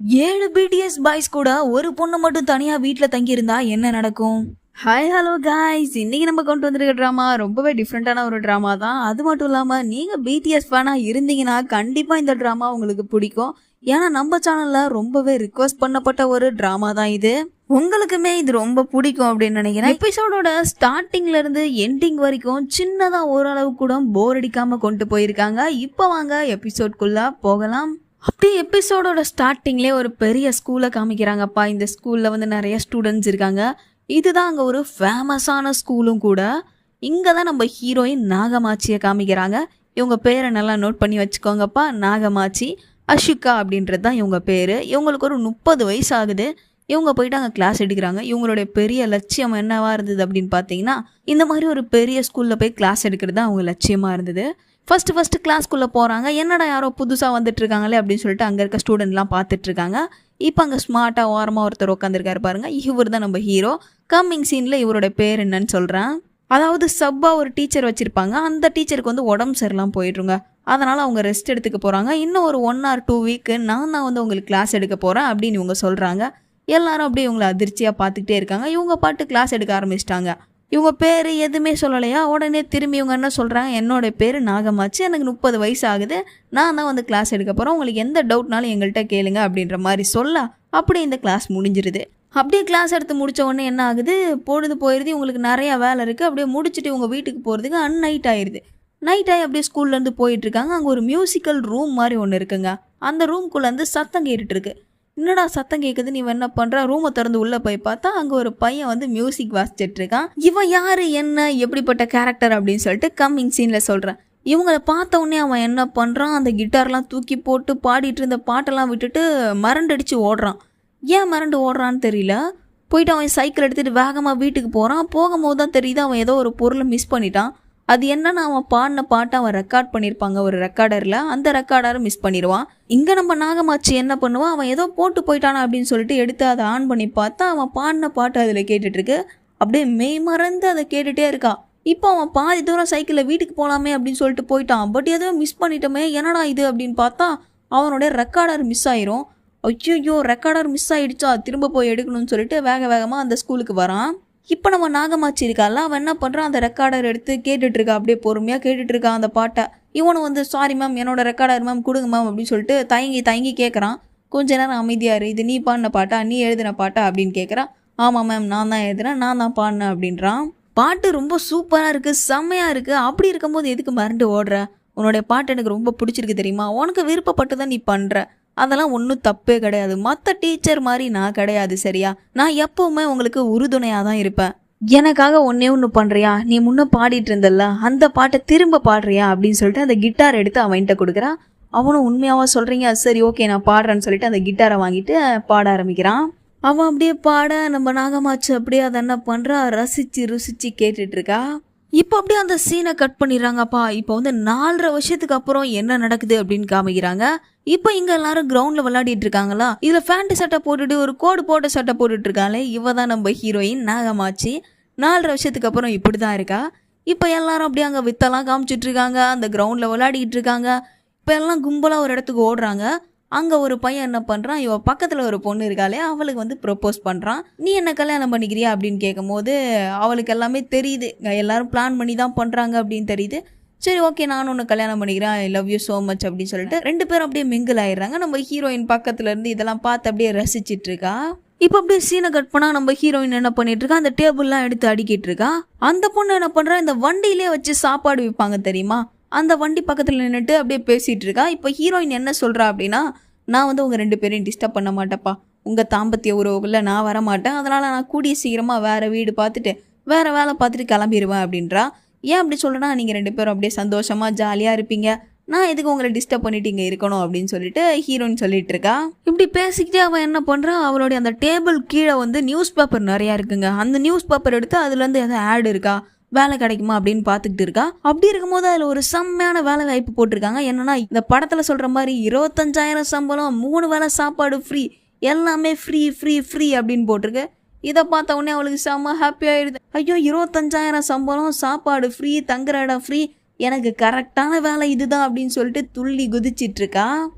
7 BDS boys கூட ஒரு பொண்ணு மட்டும் தனியா வீட்ல தங்கி இருந்தா என்ன நடக்கும்? ஹாய் ஹலோ காய்ஸ், இன்னைக்கு நம்ம கொண்டு வந்திருக்க ட்ராமா ரொம்பவே டிஃப்ரெண்டான ஒரு ட்ராமா தான். அது மட்டும் இல்லாம நீங்க பிடிஎஸ் ஃபேனா இருந்தீங்கன்னா கண்டிப்பா இந்த ட்ராமா உங்களுக்கு பிடிக்கும். ஏன்னா நம்ம சேனல்ல ரொம்பவே ரிக்வெஸ்ட் பண்ணப்பட்ட ஒரு ட்ராமா தான் இது. உங்களுக்குமே இது ரொம்ப பிடிக்கும் அப்படின்னு நினைக்கிறேன். எபிசோடோட ஸ்டார்டிங்ல இருந்து எண்டிங் வரைக்கும் சின்னதா ஓரளவு கூட போர் அடிக்காம கொண்டு போயிருக்காங்க. இப்போ வாங்க எபிசோட்குள்ள போகலாம். அப்படியே எபிசோடோட ஸ்டார்டிங்லேயே ஒரு பெரிய ஸ்கூலை காமிக்கிறாங்கப்பா. இந்த ஸ்கூலில் வந்து நிறைய ஸ்டூடெண்ட்ஸ் இருக்காங்க. இதுதான் அங்கே ஒரு ஃபேமஸான ஸ்கூலும் கூட. இங்கே தான் நம்ம ஹீரோயின் நாகமாச்சியை காமிக்கிறாங்க. இவங்க பேரை நல்லா நோட் பண்ணி வச்சுக்கோங்கப்பா. நாகமாச்சி அஷிகா அப்படின்றது தான் இவங்க பேர். இவங்களுக்கு ஒரு 30 வயசு ஆகுது. இவங்க போயிட்டு அங்கே கிளாஸ் எடுக்கிறாங்க. இவங்களுடைய பெரிய லட்சியம் என்னவா இருந்தது அப்படின்னு பார்த்தீங்கன்னா, இந்த மாதிரி ஒரு பெரிய ஸ்கூலில் போய் கிளாஸ் எடுக்கிறது தான் அவங்க லட்சியமாக இருந்தது. ஃபஸ்ட்டு கிளாஸ்க்குள்ளே போகிறாங்க. என்னடா யாரோ புதுசாக வந்துட்டு இருக்காங்களே அப்படின்னு சொல்லிட்டு அங்கே இருக்க ஸ்டூடெண்ட்லாம் பார்த்துட்டு இருக்காங்க. இப்போ அங்கே ஸ்மார்ட்டாக ஓரமாக ஒருத்தர் உட்காந்துருக்காரு பாருங்க. இவர் தான் நம்ம ஹீரோ. கம்மிங் சீனில் இவரோட பேர் என்னன்னு சொல்கிறேன். அதாவது சப்பாக ஒரு டீச்சர் வச்சுருப்பாங்க. அந்த டீச்சருக்கு வந்து உடம்பு சரியில்லாமல் போயிட்டுருங்க. அதனால் அவங்க ரெஸ்ட் எடுத்துக்க போகிறாங்க. இன்னும் ஒரு 1 or 2 வீக்கு நான் வந்து உங்களுக்கு கிளாஸ் எடுக்க போகிறேன் அப்படின்னு இவங்க சொல்கிறாங்க. எல்லாரும் அப்படியே இவங்களை அதிர்ச்சியாக பார்த்துக்கிட்டே இருக்காங்க. இவங்க பாட்டு கிளாஸ் எடுக்க ஆரம்பிச்சிட்டாங்க. இவங்க பேர் எதுவுமே சொல்லலையா. உடனே திரும்பி இவங்க என்ன சொல்கிறாங்க, என்னோட பேர் நாகமாச்சு, எனக்கு 30 வயசு ஆகுது, நான் தான் வந்து கிளாஸ் எடுக்க போகிறேன், உங்களுக்கு எந்த டவுட்னாலும் எங்கள்கிட்ட கேளுங்க அப்படின்ற மாதிரி சொல்ல அப்படியே இந்த கிளாஸ் முடிஞ்சிருது. அப்படியே கிளாஸ் எடுத்து முடித்த உடனே என்ன ஆகுது, பொழுது போயிடுது. இவங்களுக்கு நிறையா வேலை இருக்குது. அப்படியே முடிச்சுட்டு இவங்க வீட்டுக்கு போகிறதுக்கு நைட் ஆயிடுது. நைட் ஆகி அப்படியே ஸ்கூல்லேருந்து போயிட்டுருக்காங்க. அங்கே ஒரு மியூசிக்கல் ரூம் மாதிரி ஒன்று இருக்குங்க. அந்த ரூம்குள்ளேருந்து சத்தம் கேட்டுட்ருக்கு. என்னடா சத்தம் கேட்குது, நீ என்ன பண்ணுற? ரூமை திறந்து உள்ளே போய் பார்த்தா அங்கே ஒரு பையன் வந்து மியூசிக் வாசிச்சுட்டு இருக்கான். இவன் யார், என்ன, எப்படிப்பட்ட கேரக்டர் அப்படின்னு சொல்லிட்டு கம்மிங் சீனில் சொல்கிறேன். இவங்களை பார்த்த உடனே அவன் என்ன பண்ணுறான், அந்த கிட்டார்லாம் தூக்கி போட்டு பாடிட்டு இருந்த பாட்டெல்லாம் விட்டுட்டு மரண்டடிச்சு ஓடுறான். ஏன் மரண்டு ஓடுறான்னு தெரியல. போயிட்டு அவன் சைக்கிள் எடுத்துகிட்டு வேகமாக வீட்டுக்கு போகிறான். போகும்போது தான் தெரியுது அவன் ஏதோ ஒரு பொருளை மிஸ் பண்ணிட்டான். அது என்னன்னா, அவன் பாடின பாட்டை அவன் ரெக்கார்ட் பண்ணியிருப்பாங்க ஒரு ரெக்கார்டரில். அந்த ரெக்கார்டரை மிஸ் பண்ணிடுவான். இங்கே நம்ம நாகமாச்சி என்ன பண்ணுவான், அவன் ஏதோ போட்டு போயிட்டானா அப்படின்னு சொல்லிட்டு எடுத்து அதை ஆன் பண்ணி பார்த்தா அவன் பாடின பாட்டு அதில் கேட்டுட்ருக்கு. அப்படியே மெய் மறந்து அதை கேட்டுகிட்டே இருக்கான். இப்போ அவன் பாதி தூரம் சைக்கிளில் வீட்டுக்கு போகலாமே அப்படின்னு சொல்லிட்டு போயிட்டான். பட் எதுவும் மிஸ் பண்ணிட்டோமே, என்னடா இது அப்படின்னு பார்த்தா அவனுடைய ரெக்கார்டர் மிஸ் ஆயிரும். ஐயோ, ரெக்கார்டர் மிஸ் ஆகிடுச்சா, திரும்ப போய் எடுக்கணும்னு சொல்லிட்டு வேகமாக அந்த ஸ்கூலுக்கு வரான். இப்போ நம்ம நாகமாச்சி இருக்கால, அவன் என்ன பண்ணுறான், அந்த ரெக்கார்டர் எடுத்து கேட்டுட்ருக்கா. அப்படியே பொறுமையாக கேட்டுட்ருக்கான் அந்த பாட்டை. இவனும் வந்து சாரி மேம், என்னோட ரெக்கார்டர் மேம் கொடுங்க மேம் அப்படின்னு சொல்லிட்டு தயங்கி கேட்குறான். கொஞ்ச நேரம் அமைதியாரு. இது நீ பாடின பாட்டா, நீ எழுதின பாட்டா அப்படின்னு கேட்குறான். ஆமாம் மேம், நான் தான் எழுதுனேன், நான் தான் பாடினேன் அப்படின்றான். பாட்டு ரொம்ப சூப்பராக இருக்குது, செம்மையாக இருக்குது. அப்படி இருக்கும்போது எதுக்கு மறந்து ஓடுற? உன்னுடைய பாட்டு எனக்கு ரொம்ப பிடிச்சிருக்கு தெரியுமா, உனக்கு விருப்பப்பட்டு தான் நீ பண்ணுற, அதெல்லாம் ஒன்றும் தப்பே கிடையாது. மற்ற டீச்சர் மாதிரி நான் கிடையாது, சரியா? நான் எப்பவுமே உங்களுக்கு உறுதுணையாக தான் இருப்பேன். எனக்காக ஒன்று பண்ணுறியா? நீ முன்ன பாடிட்டு இருந்தல்ல, அந்த பாட்டை திரும்ப பாடுறியா அப்படின்னு சொல்லிட்டு அந்த கிட்டார் எடுத்து அவன்கிட்ட கொடுக்குறான். அவனும் உண்மையாவா சொல்கிறீங்க, சரி ஓகே நான் பாடுறேன்னு சொல்லிட்டு அந்த கிட்டாரை வாங்கிட்டு பாட ஆரம்பிக்கிறான். அவன் அப்படியே பாட நம்ம நாகமாச்சு அப்படியே அதை என்ன பண்ணுறா, ருசிச்சு கேட்டுட்ருக்கா. இப்போ அப்படியே அந்த சீனை கட் பண்ணிடுறாங்கப்பா. இப்போ வந்து 4.5 வருஷத்துக்கு அப்புறம் என்ன நடக்குது அப்படின்னு காமிக்கிறாங்க. இப்போ இங்கே எல்லாரும் கிரவுண்டில் விளையாடிட்டு இருக்காங்களா. இதில் ஃபேண்ட் சட்டை போட்டுட்டு ஒரு கோடு போட்ட சட்டை போட்டுட்டு இருக்காங்களே, இவ தான் நம்ம ஹீரோயின் நாகமாச்சி. 4.5 வருஷத்துக்கு அப்புறம் இப்படி தான் இருக்கா. இப்போ எல்லாரும் அப்படியே அங்கே வித்தெல்லாம் காமிச்சிட்டு இருக்காங்க. அந்த கிரவுண்டில் விளையாடிட்டு இருக்காங்க. இப்போ எல்லாம் கும்பலாக ஒரு இடத்துக்கு ஓடுறாங்க. அங்கே ஒரு பையன் என்ன பண்ணுறான், இவ பக்கத்தில் ஒரு பொண்ணு இருக்காளே, அவளுக்கு வந்து ப்ரப்போஸ் பண்ணுறான். நீ என்ன கல்யாணம் பண்ணிக்கிறியா அப்படின்னு கேட்கும்போது அவளுக்கு எல்லாமே தெரியுது, எல்லாரும் பிளான் பண்ணி தான் பண்ணுறாங்க அப்படின்னு தெரியுது. சரி ஓகே, நானும் ஒன்று கல்யாணம் பண்ணிக்கிறேன், I love you so much அப்படின்னு சொல்லிட்டு 2 பேரும் அப்படியே மிங்கிள் ஆயிடுறாங்க. நம்ம ஹீரோயின் பக்கத்துல இருந்து இதெல்லாம் பார்த்து அப்படியே ரசிச்சிட்டு இருக்கா. இப்போ அப்படியே சீனை கட் பண்ணா நம்ம ஹீரோயின் என்ன பண்ணிட்டு இருக்கா, அந்த டேபிள்லாம் எடுத்து அடிக்கிட்டு இருக்கா. அந்த பொண்ணு என்ன பண்ணுறா, இந்த வண்டியிலே வச்சு சாப்பாடு விற்பாங்க தெரியுமா, அந்த வண்டி பக்கத்தில் நின்றுட்டு அப்படியே பேசிகிட்டு இருக்கா. இப்போ ஹீரோயின் என்ன சொல்கிறா அப்படின்னா, நான் வந்து உங்கள் 2 பேரையும் டிஸ்டர்ப் பண்ண மாட்டேப்பா, உங்கள் தாம்பத்திய உறவுகளில் நான் வர மாட்டேன், அதனால் நான் கூடிய சீக்கிரமாக வேறு வீடு பார்த்துட்டு வேறு வேலை பார்த்துட்டு கிளம்பிடுவேன் அப்படின்றா. ஏன் அப்படி சொல்கிறேன்னா, நீங்கள் 2 பேரும் அப்படியே சந்தோஷமாக ஜாலியாக இருப்பீங்க, நான் எதுக்கு உங்களை டிஸ்டர்ப் பண்ணிட்டு இங்கே இருக்கணும் அப்படின்னு சொல்லிட்டு ஹீரோயின் சொல்லிட்டு இருக்கா. இப்படி பேசிக்கிட்டே அவன் என்ன பண்ணுறா, அவளுடைய அந்த டேபிள் கீழே வந்து நியூஸ் பேப்பர் நிறையா இருக்குங்க. அந்த நியூஸ் பேப்பர் எடுத்து அதுலேருந்து எதாவது ஆட் இருக்கா, வேலை கிடைக்குமா அப்படின்னு பார்த்துக்கிட்டு இருக்கா. அப்படி இருக்கும்போது அதில் ஒரு செம்மையான வேலை வாய்ப்பு போட்டிருக்காங்க. என்னன்னா, இந்த படத்தில் சொல்கிற மாதிரி 25,000 சம்பளம், 3 வேளை சாப்பாடு ஃப்ரீ, எல்லாமே ஃப்ரீ ஃப்ரீ ஃப்ரீ அப்படின்னு போட்டிருக்கு. இதை பார்த்த உடனே அவளுக்கு செம்ம ஹாப்பி ஆயிடுது. ஐயோ, 25,000 சம்பளம், சாப்பாடு ஃப்ரீ, தங்குற இடம் ஃப்ரீ, எனக்கு கரெக்டான வேலை இதுதான் அப்படின்னு சொல்லிட்டு துள்ளி குதிச்சிட்டு இருக்கா.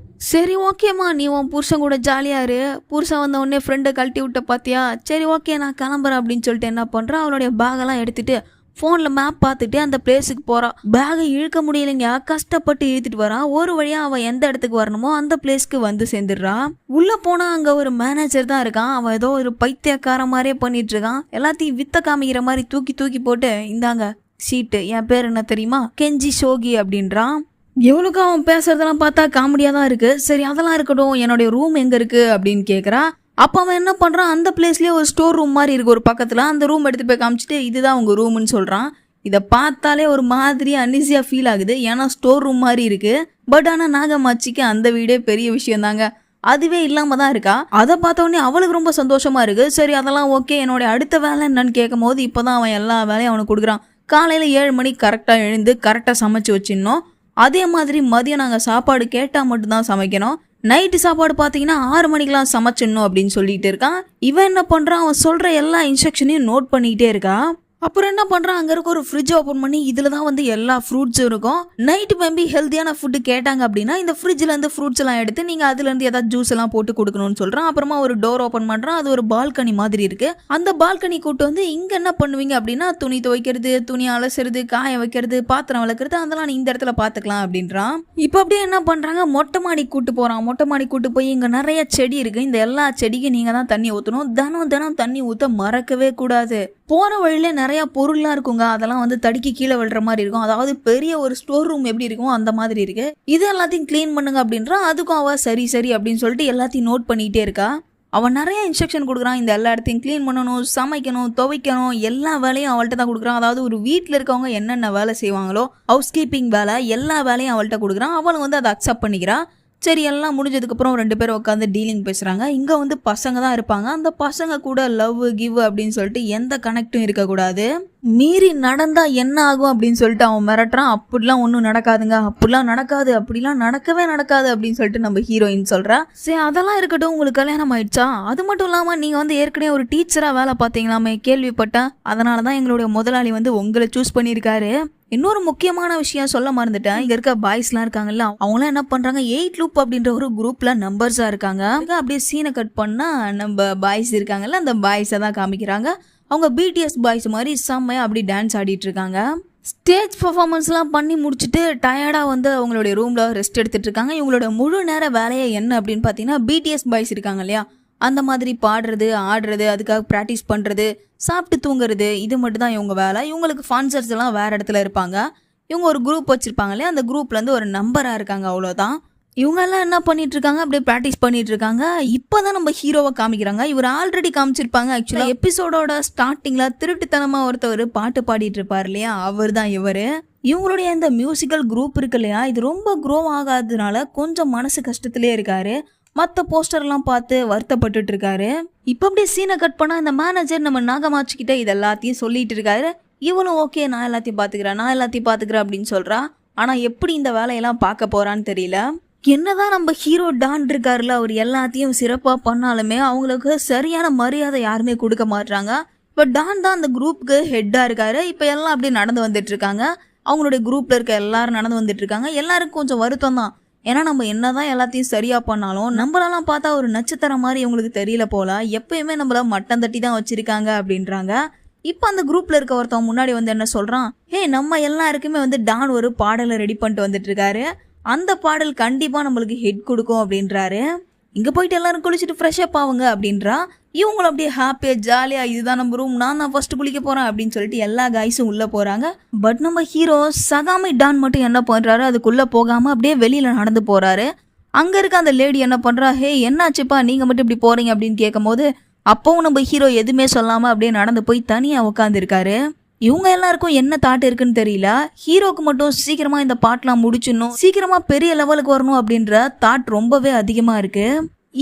சரி ஓகேம்மா, நீ உன் புருஷன் கூட ஜாலியா இரு. புருஷன் வந்த உடனே ஃப்ரெண்டை கழட்டி விட்ட பாத்தியா, சரி ஓகே நான் கிளம்புறேன் அப்படின்னு சொல்லிட்டு என்ன பண்றா, அவளுடைய பேகெல்லாம் எடுத்துட்டு ஃபோனில் மேப் பார்த்துட்டு அந்த பிளேஸுக்கு போகிறான். பேகை இழுக்க முடியலைங்க, கஷ்டப்பட்டு இழுத்துட்டு வரான். ஒரு வழியாக அவன் எந்த இடத்துக்கு வரணுமோ அந்த பிளேஸ்க்கு வந்து சேர்ந்துடுறான். உள்ளே போனால் அங்கே ஒரு மேனேஜர் தான் இருக்கான். அவன் ஏதோ ஒரு பைத்தியக்கார மாதிரியே பண்ணிட்டு இருக்கான். எல்லாத்தையும் வித்த காமிக்கிற மாதிரி தூக்கி தூக்கி போட்டு, இந்தாங்க சீட்டு, என் பேர் என்ன தெரியுமா, கெஞ்சி ஷோகி அப்படின்றான். எவ்வளோக்கு அவன் பேசுறதெல்லாம் பார்த்தா காமெடியாக தான் இருக்குது. சரி அதெல்லாம் இருக்கட்டும், என்னுடைய ரூம் எங்கே இருக்குது அப்படின்னு கேட்குறான். அப்போ அவன் என்ன பண்ணுறான், அந்த பிளேஸ்லேயே ஒரு ஸ்டோர் ரூம் மாதிரி இருக்குது ஒரு பக்கத்தில். அந்த ரூம் எடுத்து போய் காமிச்சிட்டு இதுதான் உங்கள் ரூம்னு சொல்கிறான். இதை பார்த்தாலே ஒரு மாதிரி அன்ஈஸியாக ஃபீல் ஆகுது. ஏன்னா ஸ்டோர் ரூம் மாதிரி இருக்குது. பட் ஆனால் நாகமாச்சிக்கு அந்த வீடே பெரிய விஷயம் தாங்க. அதுவே இல்லாமல் தான் இருக்கா. அதை பார்த்த உடனே அவளுக்கு ரொம்ப சந்தோஷமாக இருக்குது. சரி அதெல்லாம் ஓகே, என்னுடைய அடுத்த வேலை என்னன்னு கேட்கும் போது இப்போ தான் அவன் எல்லா வேலையும் அவனுக்கு கொடுக்குறான். காலையில் 7 மணிக்கு கரெக்டாக எழுந்து கரெக்டாக சமைச்சு வச்சிடணும். அதே மாதிரி மதியம் நாங்கள் சாப்பாடு கேட்டால் மட்டும்தான் சமைக்கணும். நைட்டு சாப்பாடு பார்த்தீங்கன்னா 6 மணிக்கெலாம் சமைச்சிடணும் அப்படின்னு சொல்லிட்டு இருக்கான். இவன் என்ன பண்ணுறான், அவன் சொல்கிற எல்லா இன்ஸ்ட்ரக்ஷனையும் நோட் பண்ணிக்கிட்டே இருக்கா. அப்புறம் என்ன பண்ணுறான், அங்கே இருக்க ஒரு ஃப்ரிட்ஜ் ஓப்பன் பண்ணி இதில் தான் வந்து எல்லா ஃப்ரூட்ஸும் இருக்கும். நைட்டு மேபி ஹெல்த்தியான ஃபுட்டு கேட்டாங்க அப்படின்னா இந்த ஃப்ரிட்ஜிலேருந்து ஃப்ரூட்ஸ் எல்லாம் எடுத்து நீங்கள் அதுலேருந்து ஏதாவது ஜூஸ் எல்லாம் போட்டு கொடுக்கணும்னு சொல்கிறான். அப்புறமா ஒரு டோர் ஓப்பன் பண்ணுறான். அது ஒரு பால்கனி மாதிரி இருக்குது. அந்த பால்கனி கூட்டு வந்து இங்கே என்ன பண்ணுவீங்க அப்படின்னா துணி துவைக்கிறது, துணி அலசுறது, காய வைக்கிறது, பாத்திரம் வளர்க்குறது, அதெல்லாம் இந்த இடத்துல பார்த்துக்கலாம் அப்படின்றான். இப்போ அப்படியே என்ன பண்ணுறாங்க, மொட்டை மாடி கூட்டு போகிறான். மொட்டை மாடி கூட்டு போய் இங்கே நிறைய செடி இருக்குது. இந்த எல்லா செடிக்கும் நீங்கள் தான் தண்ணி ஊற்றணும். தினம் தண்ணி ஊற்ற மறக்கவே கூடாது. போகிற வழியில நிறைய பொருள்லாம் இருக்குங்க. அதெல்லாம் வந்து தடுக்கி கீழே விழுற மாதிரி இருக்கும். அதாவது பெரிய ஒரு ஸ்டோர் ரூம் எப்படி இருக்கும் அந்த மாதிரி இருக்கு. இது எல்லாத்தையும் கிளீன் பண்ணுங்க அப்படின்றா. அதுக்கும் அவ சரி சரி அப்படின்னு சொல்லிட்டு எல்லாத்தையும் நோட் பண்ணிக்கிட்டே இருக்கா. அவன் நிறைய இன்ஸ்ட்ரக்ஷன் கொடுக்குறான். இந்த எல்லா இடத்தையும் க்ளீன் பண்ணணும், சமைக்கணும், துவைக்கணும், எல்லா வேலையும் அவள்கிட்ட தான் கொடுக்குறான். அதாவது ஒரு வீட்டில் இருக்கவங்க என்னென்ன வேலை செய்வாங்களோ ஹவுஸ் கீப்பிங் வேலை எல்லா வேலையும் அவள்கிட்ட கொடுக்குறான். அவளும் வந்து அதை அக்செப்ட் பண்ணிக்கிறான். சரி எல்லாம் முடிஞ்சதுக்கப்புறம் 2 பேரும் உட்காந்து டீலிங் பேசுகிறாங்க. இங்கே வந்து பசங்க தான் இருப்பாங்க. அந்த பசங்க கூட லவ் கிவ் அப்படின்னு சொல்லிட்டு எந்த கனெக்டும் இருக்கக்கூடாது. மீறி நடந்தா என்ன ஆகும் அப்படின்னு சொல்லிட்டு அவன் மிரட்டுறான். அப்படிலாம் ஒன்றும் நடக்காதுங்க, அப்படிலாம் நடக்காது, அப்படிலாம் நடக்கவே நடக்காது அப்படின்னு சொல்லிட்டு நம்ம ஹீரோயின் சொல்கிறா. சரி அதெல்லாம் இருக்கட்டும், உங்களுக்கு கல்யாணம் ஆயிடுச்சா? அது மட்டும் இல்லாமல் நீங்கள் வந்து ஏற்கனவே ஒரு டீச்சராக வேலை பார்த்தீங்களாமே கேள்விப்பட்டேன். அதனால தான் எங்களுடைய முதலாளி வந்து உங்களை சூஸ் பண்ணியிருக்காரு. இன்னொரு முக்கியமான விஷயம் சொல்ல மறந்துட்டேன். இங்க இருக்க பாய்ஸ்லாம் இருக்காங்கல்ல, அவங்களாம் என்ன பண்றாங்க, 8 லூப் அப்படின்ற ஒரு குரூப்ல நம்பர்ஸா இருக்காங்க. அப்படியே சீனை கட் பண்ணா நம்ம பாய்ஸ் இருக்காங்கல்ல, அந்த பாய்ஸை தான் காமிக்கிறாங்க. அவங்க பிடிஎஸ் பாய்ஸ் மாதிரி செம்மையா அப்படி டான்ஸ் ஆடிட்டு இருக்காங்க. ஸ்டேஜ் பர்ஃபார்மன்ஸ்லாம் பண்ணி முடிச்சுட்டு டயர்டாக வந்து அவங்களுடைய ரூமில் ரெஸ்ட் எடுத்துட்டு இருக்காங்க. இவங்களோட முழு நேர வேலையை என்ன அப்படின்னு பார்த்தீங்கன்னா, பிடிஎஸ் பாய்ஸ் இருக்காங்க இல்லையா, அந்த மாதிரி பாடுறது, ஆடுறது, அதுக்காக ப்ராக்டிஸ் பண்ணுறது, சாப்பிட்டு தூங்குறது, இது மட்டும் தான் இவங்க வேலை. இவங்களுக்கு ஸ்பான்சர்ஸ் எல்லாம் வேறு இடத்துல இருப்பாங்க. இவங்க ஒரு குரூப் வச்சுருப்பாங்க இல்லையா, அந்த குரூப்லேருந்து ஒரு நம்பராக இருக்காங்க, அவ்வளோதான். இவங்கெல்லாம் என்ன பண்ணிட்டு இருக்காங்க, அப்படியே ப்ராக்டிஸ் பண்ணிட்டு இருக்காங்க. இப்போ தான் நம்ம ஹீரோவை காமிக்கிறாங்க. இவர் ஆல்ரெடி காமிச்சிருப்பாங்க. ஆக்சுவலாக எபிசோடோட ஸ்டார்டிங்கில் திருட்டுத்தனமாக ஒருத்தவர் பாட்டு பாடிட்டு இருப்பார் இல்லையா, அவர் தான் இவர். இவங்களுடைய இந்த மியூசிக்கல் குரூப் இருக்கு இல்லையா, இது ரொம்ப க்ரோ ஆகாததுனால கொஞ்சம் மனசு கஷ்டத்திலே இருக்காரு. மற்ற போஸ்டர்லாம் பார்த்து வருத்தப்பட்டுட்டு இருக்காரு. இப்போ அப்படியே சீனை கட் பண்ணால் இந்த மேனேஜர் நம்ம நாகமாச்சிக்கிட்ட இது எல்லாத்தையும் சொல்லிட்டு இருக்காரு. இவளும் ஓகே நான் எல்லாத்தையும் பார்த்துக்கிறேன் அப்படின்னு சொல்கிறா. ஆனால் எப்படி இந்த வேலையெல்லாம் பார்க்க போகிறான்னு தெரியல. என்னதான் நம்ம ஹீரோ டான் இருக்காருல, அவர் எல்லாத்தையும் சிறப்பாக பண்ணாலுமே அவங்களுக்கு சரியான மரியாதை யாருமே கொடுக்க மாட்டாங்க. இப்போ டான் தான் அந்த குரூப்புக்கு ஹெட்டாக இருக்காரு. இப்போ எல்லாம் அப்படியே நடந்து வந்துட்டு இருக்காங்க. அவங்களுடைய குரூப்பில் இருக்க எல்லாரும் நடந்து வந்துட்டு இருக்காங்க. எல்லாருக்கும் கொஞ்சம் வருத்தம் தான். ஏன்னா நம்ம என்னதான் எல்லாத்தையும் சரியா பண்ணாலும் நம்மளெல்லாம் பார்த்தா ஒரு நட்சத்திரம் மாதிரி இவங்களுக்கு தெரியல போல, எப்பயுமே நம்மள மட்டம் தட்டி தான் வச்சிருக்காங்க அப்படின்றாங்க. இப்போ அந்த குரூப்ல இருக்க ஒருத்தவங்க முன்னாடி வந்து என்ன சொல்றான், நம்ம எல்லாருக்குமே வந்து டான் ஒரு பாடலை ரெடி பண்ணிட்டு வந்துட்டு இருக்காரு. அந்த பாடல் கண்டிப்பா நம்மளுக்கு ஹிட் கொடுக்கும் அப்படின்றாரு. இங்க போயிட்டு எல்லாரும் குளிச்சுட்டு ஃப்ரெஷ் அப் ஆகுங்க அப்படின்றா. இவங்களும் அப்படியே ஹாப்பியா ஜாலியா, இதுதான் நம்ம ரூம், நான் தான் ஃபர்ஸ்ட் குளிக்க போறேன் அப்படின்னு சொல்லிட்டு எல்லா காய்ஸும் உள்ள போறாங்க. பட் நம்ம ஹீரோ சகாமி டான் மட்டும் என்ன பண்றாரு, அதுக்குள்ள போகாம அப்படியே வெளியில நடந்து போறாரு. அங்க இருக்க அந்த லேடி என்ன பண்றா, என்னாச்சுப்பா நீங்க மட்டும் இப்படி போறீங்க அப்படின்னு கேட்கும் போது அப்பவும் நம்ம ஹீரோ எதுவுமே சொல்லாம அப்படியே நடந்து போய் தனியா உட்காந்து இருக்காரு. இவங்க எல்லாருக்கும் என்ன தாட் இருக்குன்னு தெரியல. ஹீரோக்கு மட்டும் சீக்கிரமா இந்த பாட்டெல்லாம் முடிச்சிடணும், சீக்கிரமா பெரிய லெவலுக்கு வரணும் அப்படின்ற தாட் ரொம்பவே அதிகமா இருக்கு.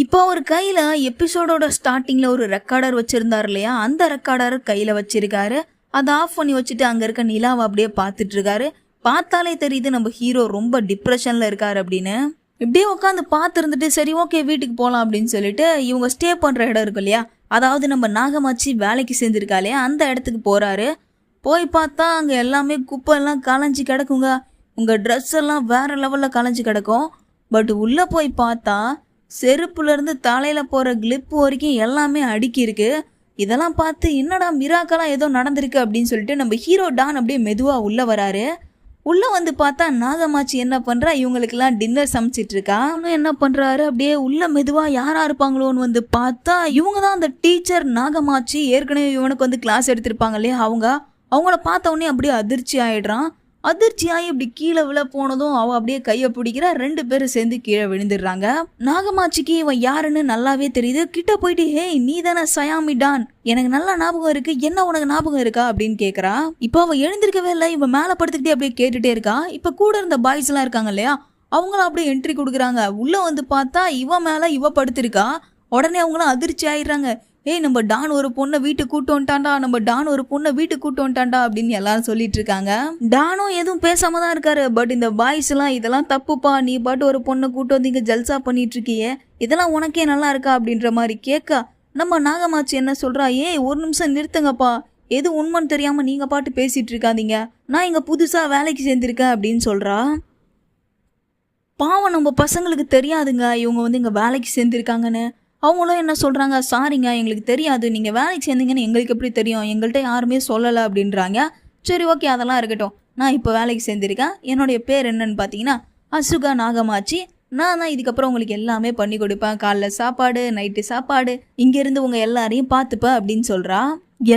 இப்போ ஒரு கையில எபிசோடோட ஸ்டார்டிங்ல ஒரு ரெக்கார்டர் வச்சிருந்தாரு இல்லையா, அந்த ரெக்கார்டர் கையில வச்சிருக்காரு. அதை ஆஃப் பண்ணி வச்சுட்டு அங்க இருக்க நிலாவை அப்படியே பார்த்துட்டு இருக்காரு. பார்த்தாலே தெரியுது நம்ம ஹீரோ ரொம்ப டிப்ரெஷன்ல இருக்காரு அப்படின்னு. இப்படியே உட்காந்து பார்த்து இருந்துட்டு சரி ஓகே வீட்டுக்கு போகலாம் அப்படின்னு சொல்லிட்டு இவங்க ஸ்டே பண்ற இடம் இருக்கு இல்லையா, அதாவது நம்ம நாகமாச்சி வேலைக்கு சேர்ந்துருக்கா இல்லையா, அந்த இடத்துக்கு போறாரு. போய் பார்த்தா அங்கே எல்லாமே குப்பை எல்லாம் கலைஞ்சி கிடக்குங்க. உங்கள் ட்ரெஸ் எல்லாம் வேற லெவலில் கலைஞ்சி கிடக்கும். பட் உள்ள போய் பார்த்தா செருப்புல இருந்து தலையில போற கிளிப் வரைக்கும் எல்லாமே அடுக்கி இருக்கு. இதெல்லாம் பார்த்து என்னடா மிராக்கலா ஏதோ நடந்திருக்கு அப்படின்னு சொல்லிட்டு நம்ம ஹீரோ டான் அப்படியே மெதுவா உள்ள வராரு. உள்ள வந்து பார்த்தா நாகமாச்சி என்ன பண்றா, இவங்களுக்கெல்லாம் டின்னர் சமைச்சிட்டு இருக்கா. அவனும் என்ன பண்றாரு, அப்படியே உள்ள மெதுவா யாரா இருப்பாங்களோன்னு வந்து பார்த்தா இவங்க தான் அந்த டீச்சர் நாகமாச்சி. ஏற்கனவே இவனுக்கு வந்து கிளாஸ் எடுத்திருப்பாங்க இல்லையா, அவங்கள பார்த்த உடனே அப்படியே அதிர்ச்சி ஆயிடுறான். அதிர்ச்சியாகி இப்படி கீழே விழ போனதும் அவ அப்படியே கையை பிடிக்கிறா. 2 பேரும் சேர்ந்து கீழே விழுந்துடுறாங்க. நாகமாச்சிக்கு இவன் யாருன்னு நல்லாவே தெரியுது. கிட்ட போயிட்டு, ஹே நீ தானே சயாமி டான், எனக்கு நல்லா ஞாபகம் இருக்கு, என்ன உனக்கு ஞாபகம் இருக்கா அப்படின்னு கேக்குறா. இப்போ அவ எழுந்திருக்கவே இல்லை. இவன் மேல படுத்துக்கிட்டே அப்படியே கேட்டுட்டே இருக்கா. இப்ப கூட இருந்த பாய்ஸ் எல்லாம் இருக்காங்க இல்லையா, அவங்களும் அப்படியே என்ட்ரி கொடுக்குறாங்க. உள்ள வந்து பார்த்தா இவன் மேல இவ படுத்திருக்கா. உடனே அவங்களும் அதிர்ச்சி ஆயிடுறாங்க. ஏய் நம்ம டான் ஒரு பொண்ணை வீட்டு கூட்டு வந்துட்டான்டா, நம்ம டான் ஒரு பொண்ணை வீட்டு கூட்டு வந்துட்டான்டா அப்படின்னு எல்லாரும் சொல்லிட்டு இருக்காங்க. டானும் எதுவும் பேசாம தான் இருக்காரு. பட் இந்த பாய்ஸ் எல்லாம் இதெல்லாம் தப்புப்பா, நீ பாட்டு ஒரு பொண்ணை கூட்டு வந்து இங்க ஜல்சா பண்ணிட்டு இருக்கியே, இதெல்லாம் உனக்கே நல்லா இருக்கா அப்படின்ற மாதிரி கேட்க நம்ம நாகமாச்சி என்ன சொல்றா, ஏய் ஒரு நிமிஷம் நிறுத்துங்கப்பா, எது உண்மைன்னு தெரியாம நீங்க பாட்டு பேசிட்டு இருக்காதீங்க, நான் இங்க புதுசா வேலைக்கு சேர்ந்திருக்கேன் அப்படின்னு சொல்றா. பாவம் நம்ம பசங்களுக்கு தெரியாதுங்க இவங்க வந்து இங்க வேலைக்கு சேர்ந்திருக்காங்கன்னு. அவங்களும் என்ன சொல்கிறாங்க, சாரிங்க எங்களுக்கு தெரியாது, நீங்கள் வேலைக்கு சேர்ந்தீங்கன்னு எங்களுக்கு எப்படி தெரியும், எங்கள்கிட்ட யாருமே சொல்லலை அப்படின்றாங்க. சரி ஓகே அதெல்லாம் இருக்கட்டும், நான் இப்போ வேலைக்கு சேர்ந்துருக்கேன், என்னுடைய பேர் என்னன்னு பார்த்தீங்கன்னா அசுகா நாகமாச்சி, நான் தான் இதுக்கப்புறம் உங்களுக்கு எல்லாமே பண்ணி கொடுப்பேன், காலைல சாப்பாடு நைட்டு சாப்பாடு, இங்கேருந்து உங்கள் எல்லாரையும் பார்த்துப்பேன் அப்படின்னு சொல்கிறா.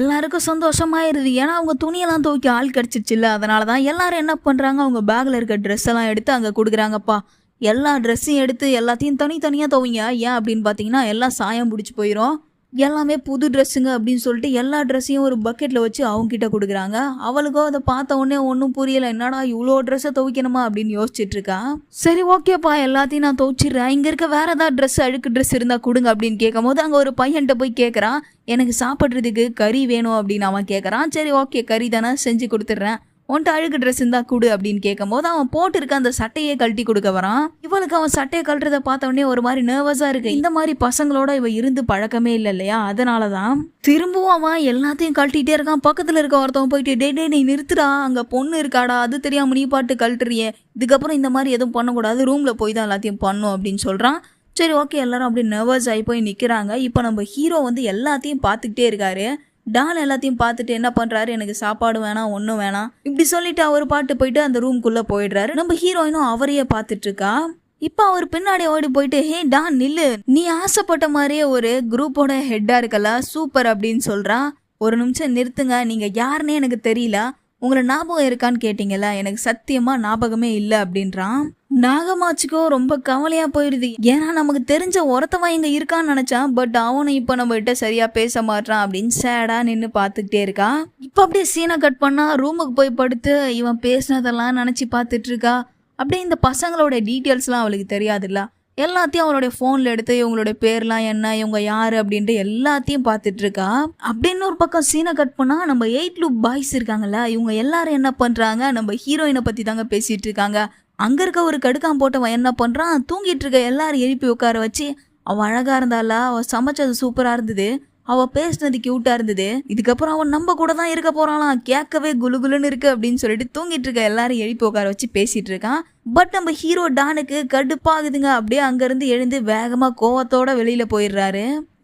எல்லாருக்கும் சந்தோஷமாயிருது. ஏன்னா அவங்க துணியெல்லாம் துவைக்க ஆள் கிடச்சிருச்சுல்ல. அதனால தான் எல்லாரும் என்ன பண்ணுறாங்க, அவங்க பேக்கில் இருக்க ட்ரெஸ் எல்லாம் எடுத்து அங்கே கொடுக்குறாங்கப்பா. எல்லா ட்ரெஸ்ஸையும் எடுத்து எல்லாத்தையும் தனித்தனியாக துவைங்க. ஏன் அப்படின்னு பார்த்தீங்கன்னா எல்லாம் சாயம் பிடிச்சி போயிடும், எல்லாமே புது ட்ரெஸ்ஸுங்க அப்படின்னு சொல்லிட்டு எல்லா ட்ரெஸ்ஸையும் ஒரு பக்கெட்டில் வச்சு அவங்ககிட்ட கொடுக்குறாங்க. அவளுக்கோ அதை பார்த்த உடனே ஒன்றும் புரியலை, என்னடா இவ்வளோ ட்ரெஸ்ஸை துவைக்கணுமா அப்படின்னு யோசிச்சுட்டு இருக்கா. சரி ஓகேப்பா எல்லாத்தையும் நான் துவைச்சிடுறேன், இங்கே இருக்க வேற ஏதாவது ட்ரெஸ் அழுக்கு ட்ரெஸ் இருந்தால் கொடுங்க அப்படின்னு கேட்கும் போது அங்கே ஒரு பையன்கிட்ட போய் கேட்குறான், எனக்கு சாப்பிட்றதுக்கு கறி வேணும் அப்படின்னு அவன் கேட்குறான். சரி ஓகே கறி தானே செஞ்சு கொடுத்துட்றேன், உன்ட்டு அழுக்கு ட்ரெஸ் இருந்தா கூடு அப்படின்னு கேட்கும் போது அவன் போட்டிருக்க அந்த சட்டையே கழட்டி கொடுக்க வரான். இவளுக்கு அவன் சட்டையை கழட்டுறத பார்த்த உடனே ஒரு மாதிரி நர்வஸா இருக்கு. இந்த மாதிரி பசங்களோட இவ இருந்து பழக்கமே இல்லை இல்லையா, அதனாலதான் திரும்பவும் அவன் எல்லாத்தையும் கழட்டிட்டே இருக்கான். பக்கத்துல இருக்க ஒருத்தவன் போயிட்டு, டே டே நீ நிறுத்துடா, அங்க பொண்ணு இருக்காடா, அது தெரியாம நீ பாட்டு கழட்டுறியே, இதுக்கப்புறம் இந்த மாதிரி எதுவும் பண்ணக்கூடாது, ரூம்ல போய் தான் எல்லாத்தையும் பண்ணும் அப்படின்னு சொல்றான். சரி ஓகே எல்லாரும் அப்படி நர்வஸ் ஆகி போய் நிக்கிறாங்க. இப்போ நம்ம ஹீரோ வந்து எல்லாத்தையும் பார்த்துக்கிட்டே இருக்காரு. டான் எல்லாத்தையும் பார்த்துட்டு என்ன பண்றாரு, எனக்கு சாப்பாடு வேணாம் ஒன்றும் வேணாம் இப்படி சொல்லிட்டு அவர் பாட்டு போயிட்டு அந்த ரூம்குள்ள போயிடுறாரு. நம்ம ஹீரோயினும் அவரையே பார்த்துட்டு இருக்கா. இப்போ அவர் பின்னாடி ஓடி போயிட்டு, ஹே டான் நில்லு, நீ ஆசைப்பட்ட மாதிரியே ஒரு குரூப்போட ஹெட்டா இருக்கல, சூப்பர் அப்படின்னு சொல்றா. ஒரு நிமிஷம் நிறுத்துங்க, நீங்க யாருன்னே எனக்கு தெரியல, உங்களை ஞாபகம் இருக்கான்னு கேட்டீங்கல்ல, எனக்கு சத்தியமா ஞாபகமே இல்லை அப்படின்றான். நாகமாச்சிக்கோ ரொம்ப கவலையா போயிடுது. ஏன்னா நமக்கு தெரிஞ்ச ஒருத்தவன் இங்க இருக்கான்னு நினைச்சான், பட் அவனும் இப்ப நம்ம கிட்ட சரியா பேச மாட்டான் அப்படின்னு சேடா நின்று பார்த்துக்கிட்டே இருக்கா. இப்ப அப்படியே சீனை கட் பண்ணா ரூமுக்கு போய் படுத்து இவன் பேசினதெல்லாம் நினைச்சு பார்த்துட்டு இருக்கா. அப்படியே இந்த பசங்களோட டீட்டெயில்ஸ்லாம் அவளுக்கு தெரியாதுல்ல, எல்லாத்தையும் அவளுடைய ஃபோனில் எடுத்து இவங்களுடைய பேர்லாம் என்ன, இவங்க யாரு அப்படின்ட்டு எல்லாத்தையும் பார்த்துட்டு இருக்கா. அப்படின்னு ஒரு பக்கம் சீனை கட் பண்ணா நம்ம 8 லூப் பாய்ஸ் இருக்காங்கல்ல, இவங்க எல்லாரும் என்ன பண்றாங்க, நம்ம ஹீரோயினை பத்தி தாங்க பேசிட்டு இருக்காங்க. அங்க இருக்க ஒரு கடுக்கான் போட்டவன் என்ன பண்றான், தூங்கிட்டு இருக்க எல்லாரும் எழுப்பி உட்கார வச்சு, அவ அழகா இருந்தாளா, அவ சமைச்சது சூப்பரா இருந்தது, அவ பேசினது கியூட்டா இருந்தது, இதுக்கப்புறம் அவன் நம்ம கூட தான் இருக்க போறாளாம், கேட்கவே குலுகுலுன்னு இருக்கு அப்படின்னு சொல்லிட்டு தூங்கிட்டு இருக்க எல்லாரும் எழுப்பி உட்கார வச்சு பேசிட்டு இருக்கான். பட் நம்ம ஹீரோ டானுக்கு கடுப்பாகுதுங்க. அப்படியே அங்கிருந்து எழுந்து வேகமா கோவத்தோட வெளியில போயிடுறாரு.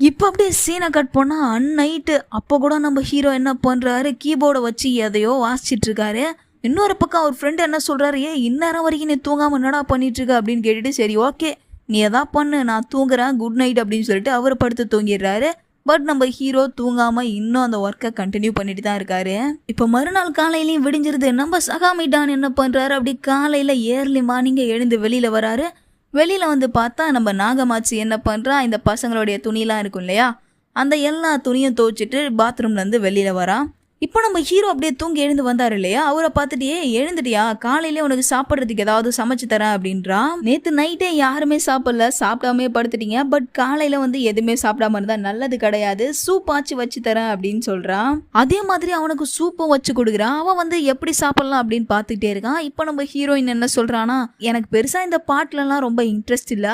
இப்ப அப்படியே சீனை கட் பண்ணா அந்நைட்டு. அப்ப கூட நம்ம ஹீரோ என்ன பண்றாரு, கீபோர்டை வச்சு எதையோ வாசிச்சிட்டு இருக்காரு. இன்னொரு பக்கம் அவர் ஃப்ரெண்டு என்ன சொல்றாரு, இந்நேரம் வரைக்கும் நீ தூங்காம என்னடா பண்ணிட்டு இருக்க அப்படின்னு கேட்டுட்டு, சரி ஓகே நீ எதா பண்ணு நான் தூங்குறேன் குட் நைட் அப்படின்னு சொல்லிட்டு அவர் படுத்து தூங்கிடுறாரு. பட் நம்ம ஹீரோ தூங்காம இன்னும் அந்த ஒர்க்கை கண்டினியூ பண்ணிட்டு தான் இருக்காரு. இப்போ மறுநாள் காலையிலையும் விடிஞ்சிருது. நம்ம சகாமி டான் என்ன பண்றாரு, அப்படி காலையில ஏர்லி மார்னிங்க எழுந்து வெளியில வராரு. வெளியில வந்து பார்த்தா நம்ம நாகமாச்சி என்ன பண்றா, இந்த பசங்களுடைய துணியெல்லாம் இருக்கும் இல்லையா, அந்த எல்லா துணியும் துவைச்சிட்டு பாத்ரூம்ல இருந்து வெளியில வரா. இப்போ நம்ம ஹீரோ அப்படியே தூங்கி எழுந்து வந்தாரு இல்லையா, அவரை பார்த்துட்டு, எழுந்துட்டியா, காலையிலே உனக்கு சாப்பிட்றதுக்கு ஏதாவது சமைச்சு தரேன் அப்படின்றா. நேற்று நைட்டே யாருமே சாப்பிடல, சாப்பிடாமே படுத்துட்டீங்க, பட் காலையில வந்து எதுவுமே சாப்பிடாம இருந்தா நல்லது கிடையாது, சூப் ஆச்சு வச்சு தரேன் அப்படின்னு சொல்றான். அதே மாதிரி அவனுக்கு சூப்பும் வச்சு கொடுக்குறான். அவன் வந்து எப்படி சாப்பிடலாம் அப்படின்னு பார்த்துக்கிட்டே இருக்கான். இப்போ நம்ம ஹீரோயின் என்ன சொல்றானா, எனக்கு பெருசா இந்த பாட்டுலலாம் ரொம்ப இன்ட்ரெஸ்ட் இல்லை,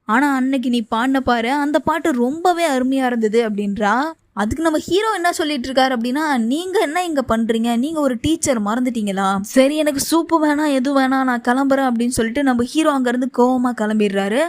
ஆனா அன்னைக்கு நீ பாடின பாரு அந்த பாட்டு ரொம்பவே அருமையா இருந்தது அப்படின்றா. அதுக்கு நம்ம ஹீரோ என்ன சொல்லிட்டு இருக்காரு அப்படின்னா, நீங்க என்ன இங்க பண்றீங்க, நீங்க ஒரு டீச்சர் மறந்துட்டீங்களா, சரி எனக்கு சூப்பு வேணாம் எதுவும் வேணாம் நான் கிளம்புறேன் அப்படின்னு சொல்லிட்டு நம்ம ஹீரோ அங்க இருந்து கோவமா கிளம்பிடுறாரு.